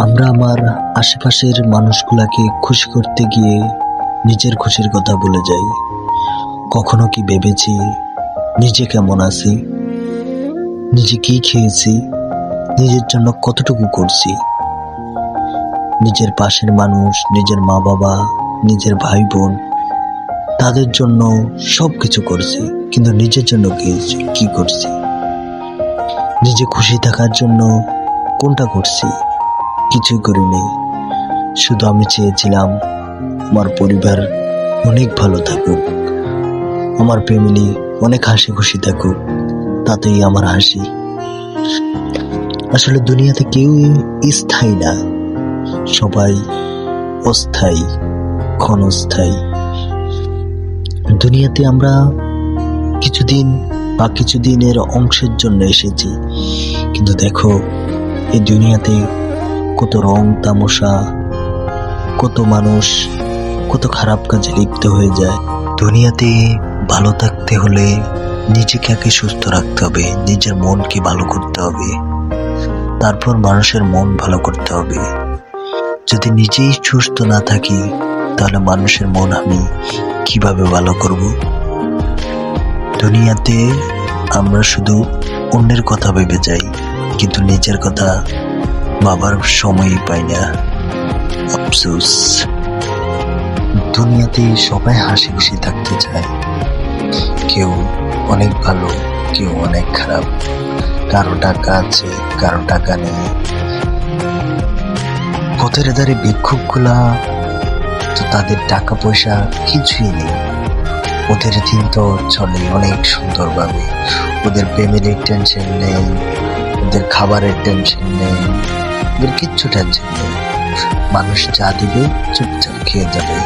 আমরা আমার আশেপাশের মানুষগুলাকে খুশি করতে গিয়ে নিজের খুশির কথা ভুলে যাই। কখনো কি ভেবেছি নিজে কেমন আছি, নিজে কি খেয়েছি, নিজের জন্য কতটুকু করছি? নিজের পাশের মানুষ, নিজের মা বাবা, নিজের ভাই বোন, তাদের জন্য সব কিছু করছি, কিন্তু নিজের জন্য কি করছি? নিজে খুশি থাকার জন্য কোনটা করছি? কিছুই করিনি। শুধু আমি চেয়েছিলাম আমার পরিবার অনেক ভালো থাকুক, আমার ফ্যামিলি অনেক হাসি খুশি থাকুক, তাতেই আমার হাসি। আসলে দুনিয়াতে কেউই স্থায়ী না, সবাই অস্থায়ী, ক্ষণস্থায়ী। দুনিয়াতে আমরা কিছুদিন বা কিছুদিনের অংশের জন্য এসেছি, কিন্তু দেখো এই দুনিয়াতে কত রং তামাশা, কত মানুষ কত খারাপ কাজে লিপ্ত হয়ে যায়। দুনিয়াতে ভালো থাকতে হলে নিজেকে আগে সুস্থ রাখতে হবে, নিজের মনকে ভালো করতে হবে, তারপর মানুষের মন ভালো করতে হবে। যদি নিজেই সুস্থ না থাকি, তাহলে মানুষের মন আমি কিভাবে ভালো করব? দুনিয়াতে আমরা শুধু অন্যের কথা ভেবে যাই, কিন্তু নিজের কথা ভাবার সময়ই পাই না। আফসোস। দুনিয়াতে সবাই হাসি খুশি থাকতে চায়, কেউ অনেক ভালো, কেউ অনেক খারাপ, কারো টাকা আছে, কারো টাকা নেই। পথের ধারে ভিক্ষুকগুলা তো তাদের টাকা পয়সা কিছুই নেই, ওদের দিন তো চলে অনেক সুন্দরভাবে। ওদের ফ্যামিলির টেনশন নেই, ওদের খাবারের টেনশন নেই, ওদের কিচ্ছু টেনশন নেই। মানুষ যা দিবে চুপচাপ খেয়ে যাবে।